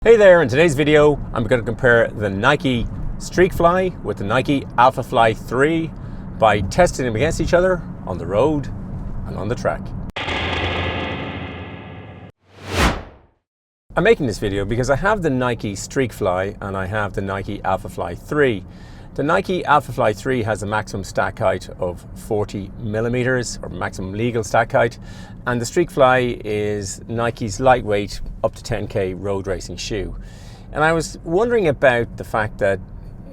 Hey there, in today's video I'm going to compare the Nike Streakfly with the Nike Alphafly 3 by testing them against each other on the road and on the track. I'm making this video because I have the Nike Streakfly and I have the Nike Alphafly 3. The Nike Alphafly 3 has a maximum stack height of 40 millimeters, or maximum legal stack height, and the Streakfly is Nike's lightweight up to 10k road racing shoe. And I was wondering about the fact that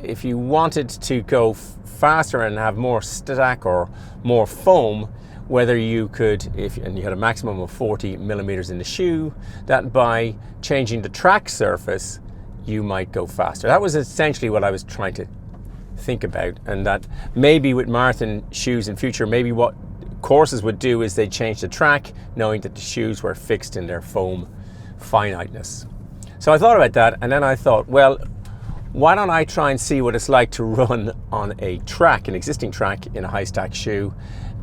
if you wanted to go faster and have more stack or more foam, whether you could, and you had a maximum of 40 millimeters in the shoe, that by changing the track surface you might go faster. That was essentially what I was trying to think about, and that maybe with marathon shoes in future, maybe what courses would do is they change the track knowing that the shoes were fixed in their foam finiteness. So I thought about that, and then I thought, well, why don't I try and see what it's like to run on a track, an existing track in a high stack shoe,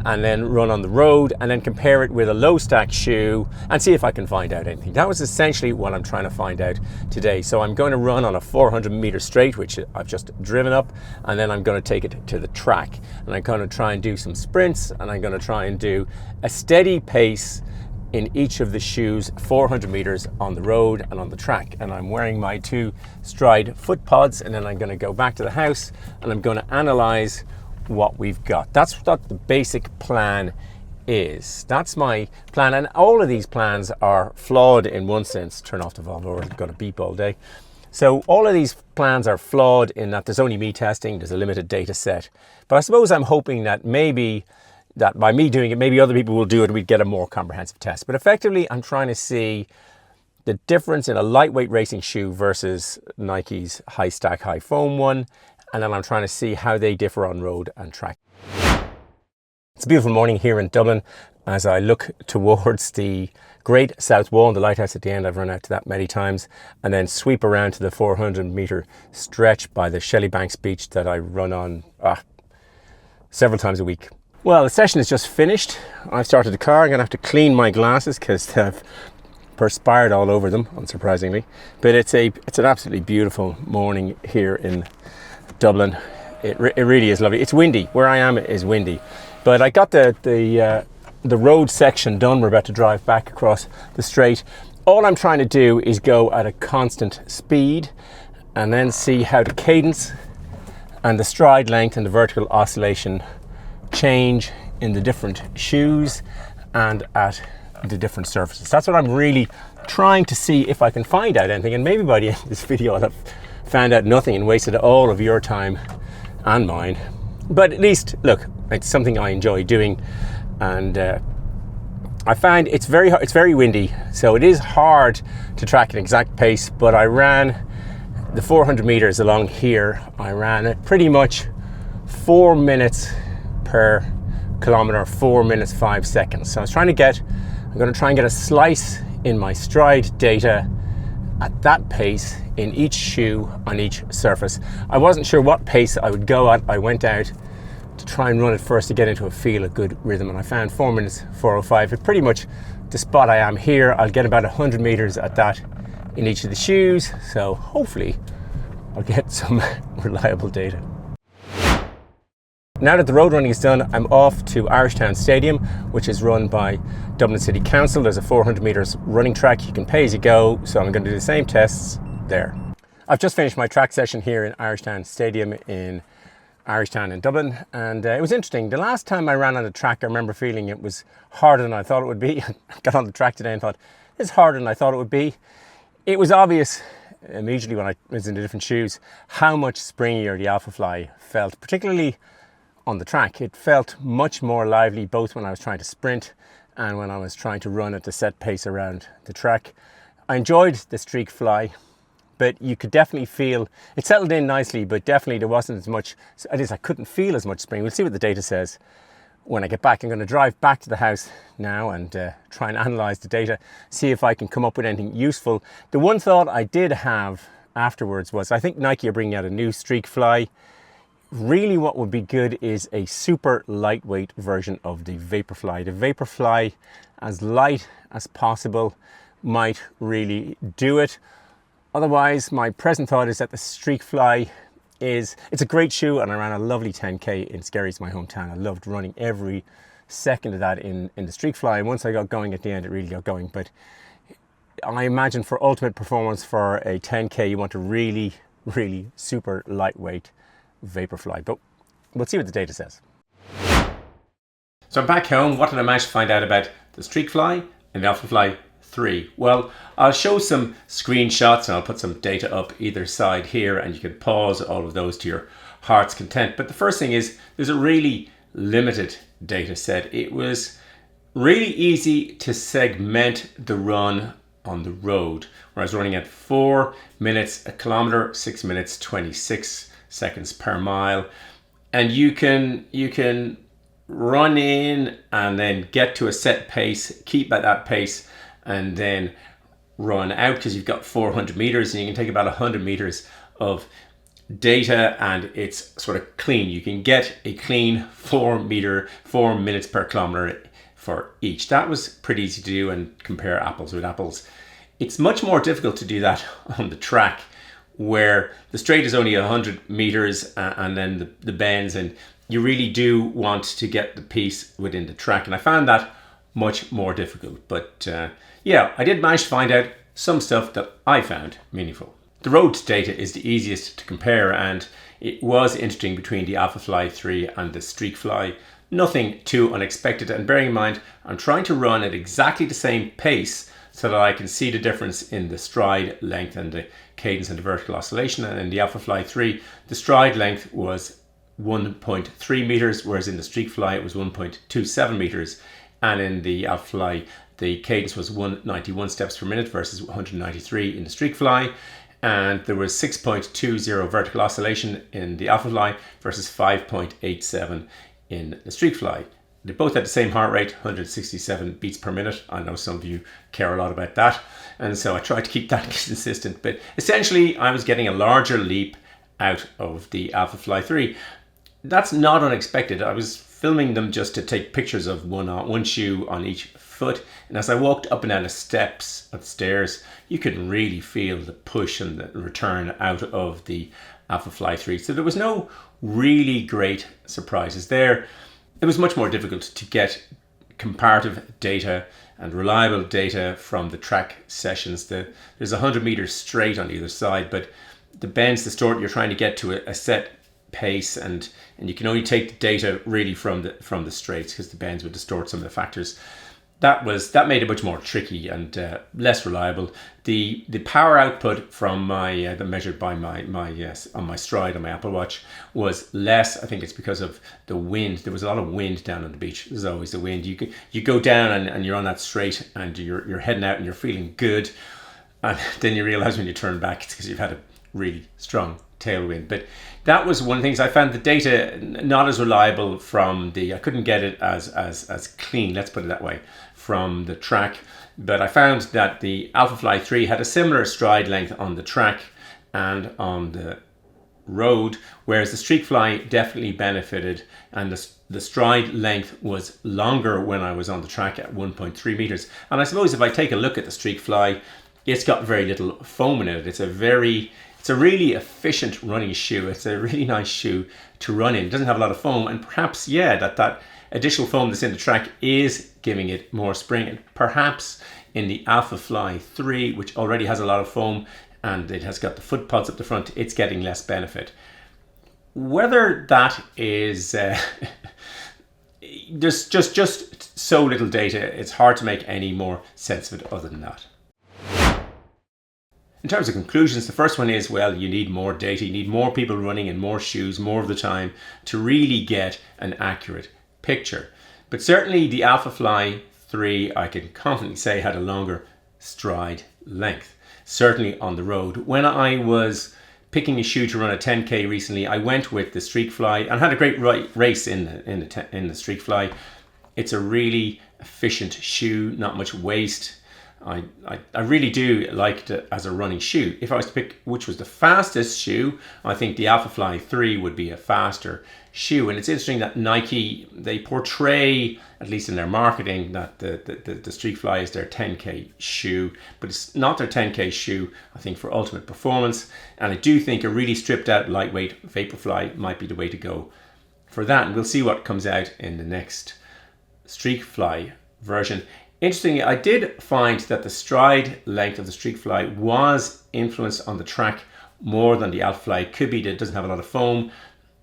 and then run on the road, and then compare it with a low stack shoe and see if I can find out anything. That was essentially what I'm trying to find out today. So I'm going to run on a 400 meter straight, which I've just driven up, and then I'm going to take it to the track, and I'm going to try and do some sprints, and I'm going to try and do a steady pace in each of the shoes, 400 meters on the road and on the track. And I'm wearing my 2 Stride foot pods, and then I'm going to go back to the house and I'm going to analyze what we've got. That's what the basic plan is. That's my plan, and all of these plans are flawed in one sense. Turn off the valve, or it's going to beep all day. So all of these plans are flawed in that there's only me testing, there's a limited data set. But I suppose I'm hoping that maybe that by me doing it, maybe other people will do it and we'd get a more comprehensive test. But effectively, I'm trying to see the difference in a lightweight racing shoe versus Nike's high stack, high foam one. And then I'm trying to see how they differ on road and track. It's a beautiful morning here in Dublin as I look towards the Great South Wall and the lighthouse at the end. I've run out to that many times, and then sweep around to the 400 meter stretch by the Shellybanks beach that I run on several times a week. Well, the session is just finished. I've started the car. I'm going to have to clean my glasses because they've perspired all over them, unsurprisingly. But it's an absolutely beautiful morning here in Dublin. It really is lovely. It's windy. Where I am is windy, but I got the road section done. We're about to drive back across the straight. All I'm trying to do is go at a constant speed and then see how the cadence and the stride length and the vertical oscillation change in the different shoes and at the different surfaces. That's what I'm really trying to see if I can find out anything, and maybe by the end of this video I'll have found out nothing and wasted all of your time and mine. But at least, look, it's something I enjoy doing, and I find it's very windy, so it is hard to track an exact pace. But I ran the 400 meters along here. I ran it pretty much 4 minutes per kilometer, 4 minutes 5 seconds. So I'm going to try and get a slice in my stride data at that pace in each shoe on each surface. I wasn't sure what pace I would go at. I went out to try and run it first to get into a good rhythm, and I found 4 minutes 4:05. It's pretty much the spot I am here. I'll get about 100 meters at that in each of the shoes, so hopefully I'll get some reliable data. Now that the road running is done, I'm off to Irishtown Stadium, which is run by Dublin City Council. There's a 400 meters running track. You can pay as you go, so I'm going to do the same tests there. I've just finished my track session here in Irishtown Stadium in Irishtown in Dublin, and it was interesting. The last time I ran on the track, I remember feeling it was harder than I thought it would be. I got on the track today and thought, it's harder than I thought it would be. It was obvious immediately when I was in the different shoes how much springier the Alphafly felt, particularly on the track. It felt much more lively both when I was trying to sprint and when I was trying to run at the set pace around the track. I enjoyed the Streakfly, but you could definitely feel it settled in nicely, but definitely there wasn't as much, at least I couldn't feel as much spring. We'll see what the data says when I get back. I'm going to drive back to the house now and try and analyze the data, see if I can come up with anything useful. The one thought I did have afterwards was, I think Nike are bringing out a new Streakfly. Really what would be good is a super lightweight version of the Vaporfly. The Vaporfly, as light as possible, might really do it. Otherwise, my present thought is that the Streakfly it's a great shoe, and I ran a lovely 10K in Skerries, my hometown. I loved running every second of that in the Streakfly, and once I got going at the end, it really got going. But I imagine for ultimate performance for a 10K, you want a really, really super lightweight Vaporfly. But we'll see what the data says. So I'm back home. What did I manage to find out about the Streakfly and the Alphafly 3? Well, I'll show some screenshots and I'll put some data up either side here, and you can pause all of those to your heart's content. But the first thing is there's a really limited data set. It was really easy to segment the run on the road, where I was running at 4 minutes a kilometer, 6 minutes 26 seconds per mile, and you can run in and then get to a set pace, keep at that pace, and then run out, because you've got 400 meters and you can take about 100 meters of data, and it's sort of clean. You can get a clean 4 minutes per kilometer for each. That was pretty easy to do and compare apples with apples. It's much more difficult to do that on the track, where the straight is only 100 meters and then the bends, and you really do want to get the piece within the track. And I found that much more difficult. But yeah, I did manage to find out some stuff that I found meaningful. The road data is the easiest to compare, and it was interesting between the Alphafly 3 and the Streakfly. Nothing too unexpected, and bearing in mind I'm trying to run at exactly the same pace so that I can see the difference in the stride length and the cadence and the vertical oscillation. And in the Alphafly 3, the stride length was 1.3 meters, whereas in the Streakfly it was 1.27 meters, and in the Alphafly the cadence was 191 steps per minute versus 193 in the Streakfly, and there was 6.20 vertical oscillation in the Alphafly versus 5.87 in the Streakfly. They both had the same heart rate, 167 beats per minute. I know some of you care a lot about that, and so I tried to keep that consistent. But essentially, I was getting a larger leap out of the Alphafly 3. That's not unexpected. I was filming them just to take pictures of one shoe on each foot, and as I walked up and down the steps of the stairs, you could really feel the push and the return out of the Alphafly 3. So there was no really great surprises there. It was much more difficult to get comparative data and reliable data from the track sessions. There's 100 meters straight on either side, but the bends distort. You're trying to get to a set pace, and you can only take the data really from the straights, because the bends would distort some of the factors. That made it much more tricky and less reliable. The power output from my that measured by my on my stride on my Apple Watch was less. I think it's because of the wind. There was a lot of wind down on the beach. There's always the wind. You go down and you're on that straight and you're heading out and you're feeling good, and then you realize when you turn back it's because you've had a really strong tailwind. But that was one of the things I found. The data not as reliable from I couldn't get it as clean, let's put it that way, from the track. But I found that the Alphafly 3 had a similar stride length on the track and on the road, whereas the Streakfly definitely benefited, and the stride length was longer when I was on the track at 1.3 meters. And I suppose if I take a look at the Streakfly, it's got very little foam in it. It's a really efficient running shoe. It's a really nice shoe to run in. It doesn't have a lot of foam, and perhaps, yeah, that additional foam that's in the track is giving it more spring. And perhaps in the Alphafly 3, which already has a lot of foam and it has got the foot pods up the front, it's getting less benefit. Whether that is there's just so little data, it's hard to make any more sense of it other than that. In terms of conclusions, the first one is, well, you need more data. You need more people running in more shoes more of the time to really get an accurate picture. But certainly the Alphafly 3, I can confidently say, had a longer stride length, certainly on the road. When I was picking a shoe to run a 10K recently, I went with the Streakfly and had a great race in the Streakfly. It's a really efficient shoe, not much waste. I really do like it as a running shoe. If I was to pick which was the fastest shoe, I think the Alphafly 3 would be a faster shoe. And it's interesting that Nike, they portray, at least in their marketing, that the Streakfly is their 10K shoe, but it's not their 10K shoe, I think, for ultimate performance. And I do think a really stripped out, lightweight Vaporfly might be the way to go for that. And we'll see what comes out in the next Streakfly version. Interestingly, I did find that the stride length of the Streakfly was influenced on the track more than the Alphafly. It could be that it doesn't have a lot of foam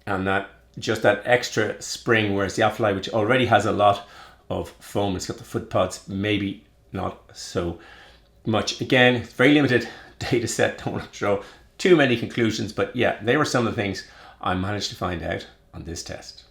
and that just that extra spring, whereas the Alphafly, which already has a lot of foam, it's got the foot pods, maybe not so much. Again, it's very limited data set, don't want to draw too many conclusions, but yeah, they were some of the things I managed to find out on this test.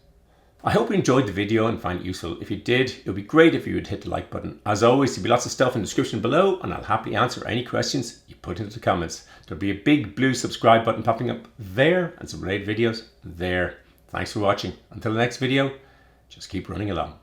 I hope you enjoyed the video and find it useful. If you did, it would be great if you would hit the like button. As always, there'll be lots of stuff in the description below, and I'll happily answer any questions you put into the comments. There'll be a big blue subscribe button popping up there and some related videos there. Thanks for watching. Until the next video, just keep running along.